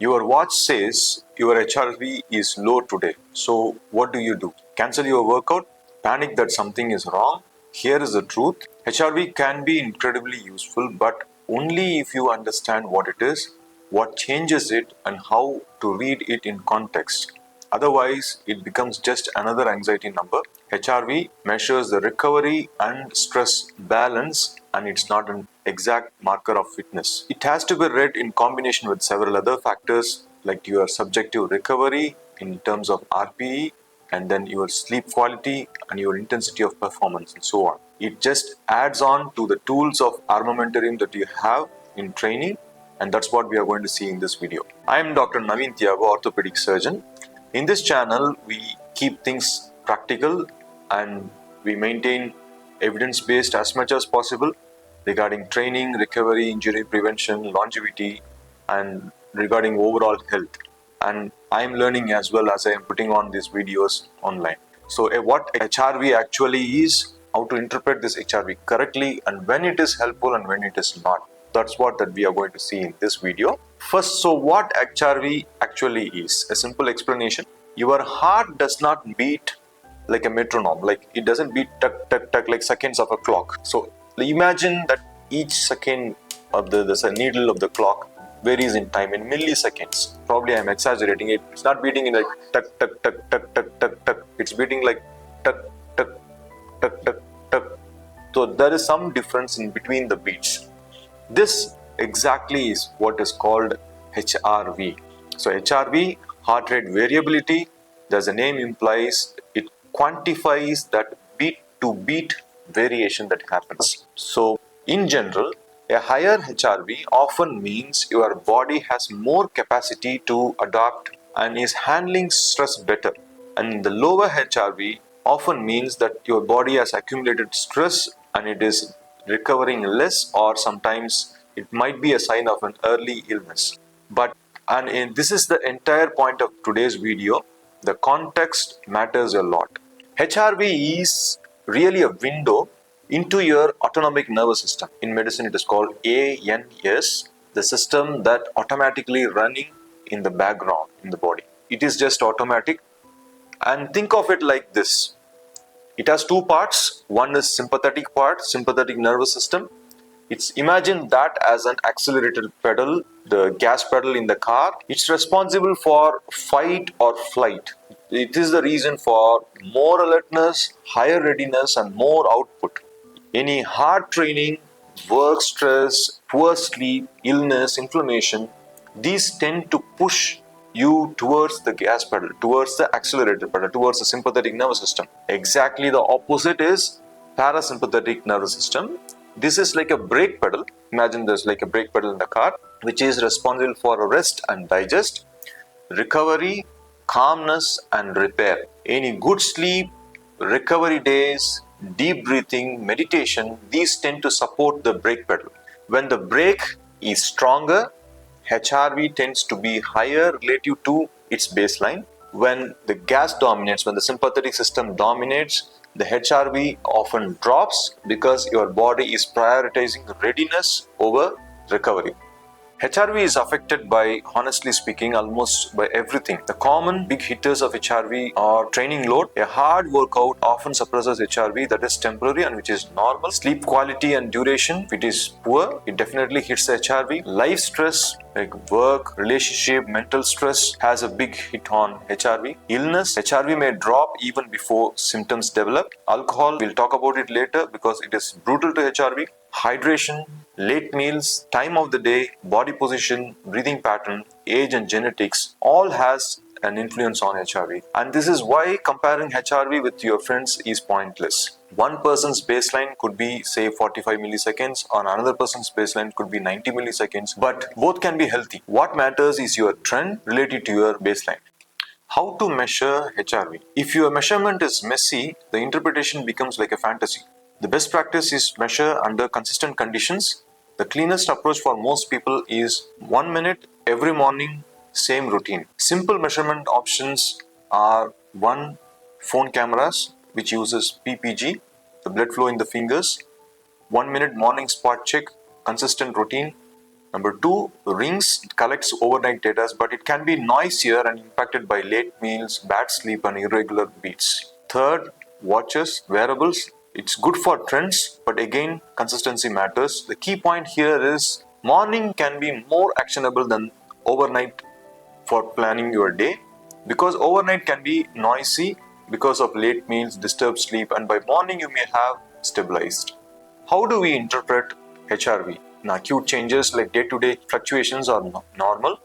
Your watch says your HRV is low today. So what do? Cancel your workout? Panic that something is wrong? Here is the truth. HRV can be incredibly useful, but only if you understand what it is, what changes it, and how to read it in context. Otherwise, it becomes just another anxiety number. HRV measures the recovery and stress balance, and it's not an exact marker of fitness. It has to be read in combination with several other factors like your subjective recovery in terms of RPE, and then your sleep quality and your intensity of performance and so on. It just adds on to the tools of armamentarium that you have in training, and that's what we are going to see in this video. I am Dr. Naveen Thiyagu, orthopedic surgeon. In this channel, we keep things practical and we maintain evidence-based as much as possible regarding training, recovery, injury prevention, longevity, and regarding overall health. And I'm learning as well as I am putting on these videos online. So what HRV actually is, how to interpret this HRV correctly, and when it is helpful and when it is not. That's what that we are going to see in this video. First, so what HRV actually is? A simple explanation. Your heart does not beat like a metronome, like it doesn't beat tuck, tuck, tuck like seconds of a clock. So imagine that each second of the needle of the clock varies in time in milliseconds. Probably I'm exaggerating it. It's not beating in like tuck, tuck, tuck, tuck, tuck, tuck, tuck. It's beating like tuck, tuck, tuck, tuck, tuck. So there is some difference in between the beats. This exactly is what is called HRV. So HRV, heart rate variability, as the name implies, it quantifies that beat to beat variation that happens. So in general, a higher HRV often means your body has more capacity to adapt and is handling stress better. And the lower HRV often means that your body has accumulated stress and it is recovering less, or sometimes it might be a sign of an early illness. This is the entire point of today's video. The context matters a lot. HRV is really a window into your autonomic nervous system. In medicine, it is called ANS, the system that automatically running in the background in the body. It is just automatic. And think of it like this. It has two parts. One is sympathetic part, sympathetic nervous system. Imagine that as an accelerated pedal, the gas pedal in the car. It's responsible for fight or flight. It is the reason for more alertness, higher readiness, and more output. Any hard training, work stress, poor sleep, illness, inflammation, these tend to push you towards the gas pedal, towards the accelerated pedal, towards the sympathetic nervous system. Exactly the opposite is parasympathetic nervous system. This is like a brake pedal. Imagine there's like a brake pedal in the car, which is responsible for rest and digest, recovery, calmness, and repair. Any good sleep, recovery days, deep breathing, meditation, these tend to support the brake pedal. When the brake is stronger, HRV tends to be higher relative to its baseline. When the gas dominates, when the sympathetic system dominates, the HRV often drops because your body is prioritizing readiness over recovery. HRV is affected by, honestly speaking, almost by everything. The common big hitters of HRV are training load. A hard workout often suppresses HRV, that is temporary and which is normal. Sleep quality and duration, if it is poor, it definitely hits the HRV. Life stress, like work, relationship, mental stress, has a big hit on HRV. Illness, HRV may drop even before symptoms develop. Alcohol, we'll talk about it later because it is brutal to HRV. Hydration, late meals, time of the day, body position, breathing pattern, age and genetics all has an influence on HRV. And this is why comparing HRV with your friends is pointless. One person's baseline could be say 45 milliseconds, or another person's baseline could be 90 milliseconds, but both can be healthy. What matters is your trend related to your baseline. How to measure HRV? If your measurement is messy, the interpretation becomes like a fantasy. The best practice is measure under consistent conditions. The cleanest approach for most people is 1 minute every morning, same routine. Simple measurement options are one, phone cameras, which uses PPG, the blood flow in the fingers, 1 minute morning spot check, consistent routine, Number two, rings collects overnight data, but it can be noisier and impacted by late meals, bad sleep, and irregular beats. Third, watches, wearables. It's good for trends, but again, consistency matters. The key point here is morning can be more actionable than overnight for planning your day, because overnight can be noisy because of late meals, disturbed sleep, and by morning you may have stabilized. How do we interpret HRV? Now, acute changes like day-to-day fluctuations are normal.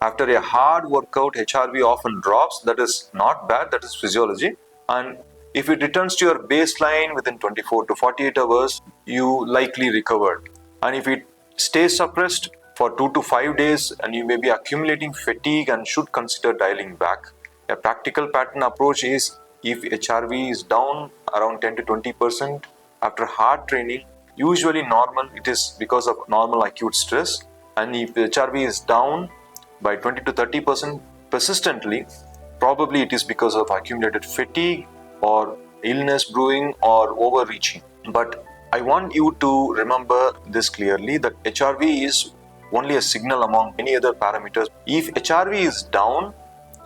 After a hard workout, HRV often drops. That is not bad, that is physiology. And if it returns to your baseline within 24 to 48 hours, you likely recovered. And if it stays suppressed for 2 to 5 days, and you may be accumulating fatigue and should consider dialing back. A practical pattern approach is if HRV is down around 10 to 20% after hard training, usually normal, it is because of normal acute stress. And if HRV is down by 20 to 30% persistently, probably it is because of accumulated fatigue or illness brewing or overreaching. But I want you to remember this clearly, that HRV is only a signal among many other parameters. If HRV is down,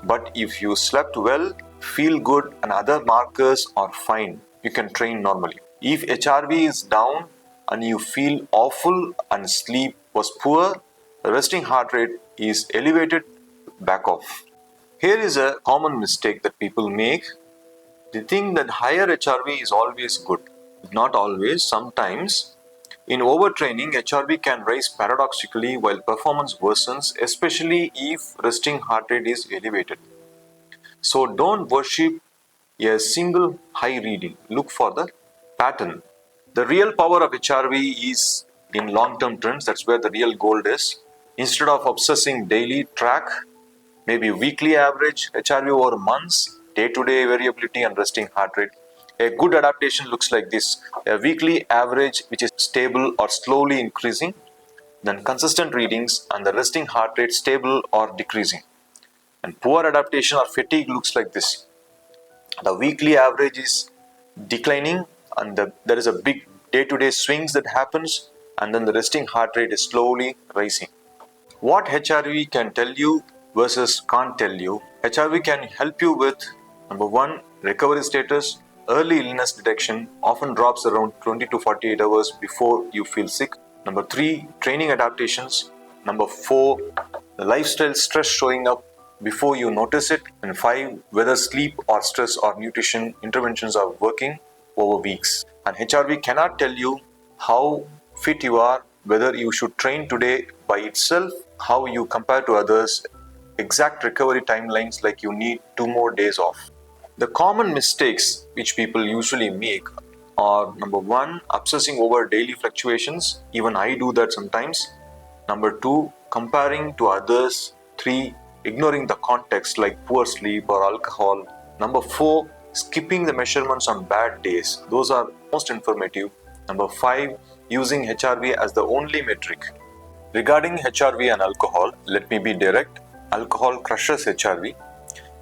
but if you slept well, feel good, and other markers are fine, you can train normally. If HRV is down and you feel awful and sleep was poor, resting heart rate is elevated, back off. Here is a common mistake that people make. They think that higher HRV is always good. Not always, sometimes. In overtraining, HRV can rise paradoxically while performance worsens, especially if resting heart rate is elevated. So don't worship a single high reading. Look for the pattern. The real power of HRV is in long-term trends. That's where the real gold is. Instead of obsessing daily, track maybe weekly average HRV over months, day-to-day variability, and resting heart rate. A good adaptation looks like this: a weekly average which is stable or slowly increasing, then consistent readings, and the resting heart rate stable or decreasing. And poor adaptation or fatigue looks like this: the weekly average is declining, and there is a big day-to-day swings that happens, and then the resting heart rate is slowly rising. What HRV can tell you versus can't tell you? HRV can help you with number one, recovery status. Early illness detection often drops around 20 to 48 hours before you feel sick. Number three, training adaptations. Number four, the lifestyle stress showing up before you notice it. And five, whether sleep or stress or nutrition interventions are working over weeks. And HRV cannot tell you how fit you are, whether you should train today by itself, how you compare to others, exact recovery timelines like you need 2 more days off. The common mistakes which people usually make are number one, obsessing over daily fluctuations. Even I do that sometimes. Number two, comparing to others. Three, ignoring the context like poor sleep or alcohol. Number four, skipping the measurements on bad days. Those are most informative. Number five, using HRV as the only metric. Regarding HRV and alcohol, let me be direct. Alcohol crushes HRV.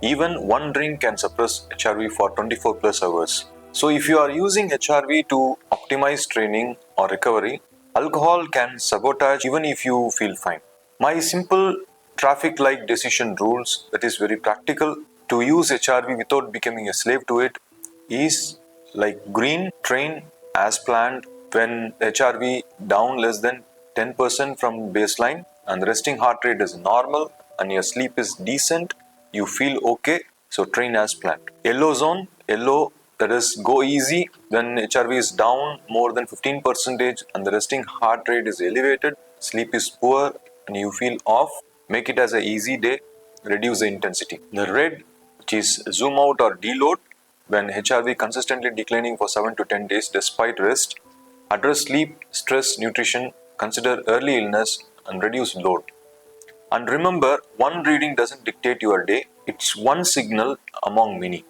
Even one drink can suppress HRV for 24 plus hours. So if you are using HRV to optimize training or recovery, alcohol can sabotage even if you feel fine. My simple traffic light decision rules, that is very practical to use HRV without becoming a slave to it, is like green, train as planned when HRV down less than 10% from baseline and the resting heart rate is normal and your sleep is decent, you feel okay, so train as planned. Yellow zone, yellow, that is go easy when HRV is down more than 15% and the resting heart rate is elevated, sleep is poor and you feel off, make it as an easy day, reduce the intensity. The red, which is zoom out or deload, when HRV consistently declining for 7 to 10 days despite rest, address sleep, stress, nutrition, consider early illness and reduce load. And remember, one reading doesn't dictate your day, it's one signal among many.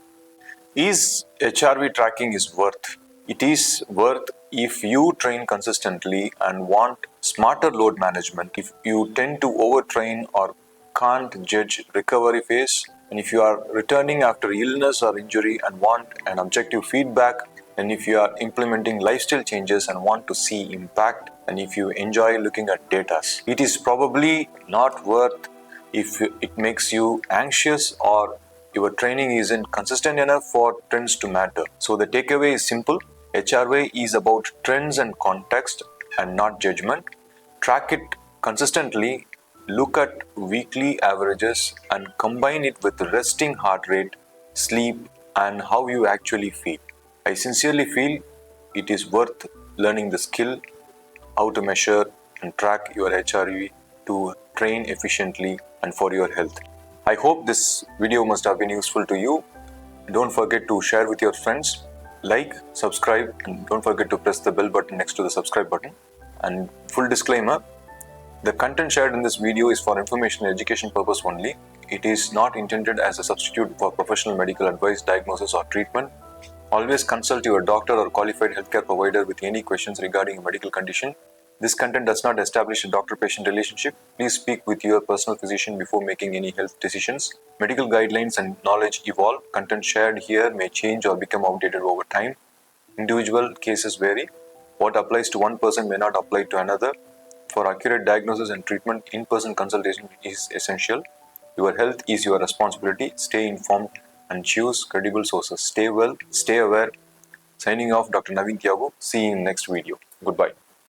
Is HRV tracking is worth? It is worth if you train consistently and want smarter load management, if you tend to overtrain or can't judge recovery phase, and if you are returning after illness or injury and want an objective feedback, and if you are implementing lifestyle changes and want to see impact, and if you enjoy looking at data. It is probably not worth if it makes you anxious or your training isn't consistent enough for trends to matter. So the takeaway is simple. HRV is about trends and context and not judgment. Track it consistently, look at weekly averages and combine it with resting heart rate, sleep, and how you actually feel. I sincerely feel it is worth learning the skill, how to measure and track your HRV to train efficiently and for your health. I hope this video must have been useful to you. Don't forget to share with your friends, like, subscribe, and don't forget to press the bell button next to the subscribe button. And full disclaimer, the content shared in this video is for information and education purpose only. It is not intended as a substitute for professional medical advice, diagnosis, or treatment. Always consult your doctor or qualified healthcare provider with any questions regarding a medical condition. This content does not establish a doctor-patient relationship. Please speak with your personal physician before making any health decisions. Medical guidelines and knowledge evolve. Content shared here may change or become outdated over time. Individual cases vary. What applies to one person may not apply to another. For accurate diagnosis and treatment, in-person consultation is essential. Your health is your responsibility. Stay informed and choose credible sources. Stay well, stay aware. Signing off, Dr. Naveen Thiyagu. See you in the next video. Goodbye.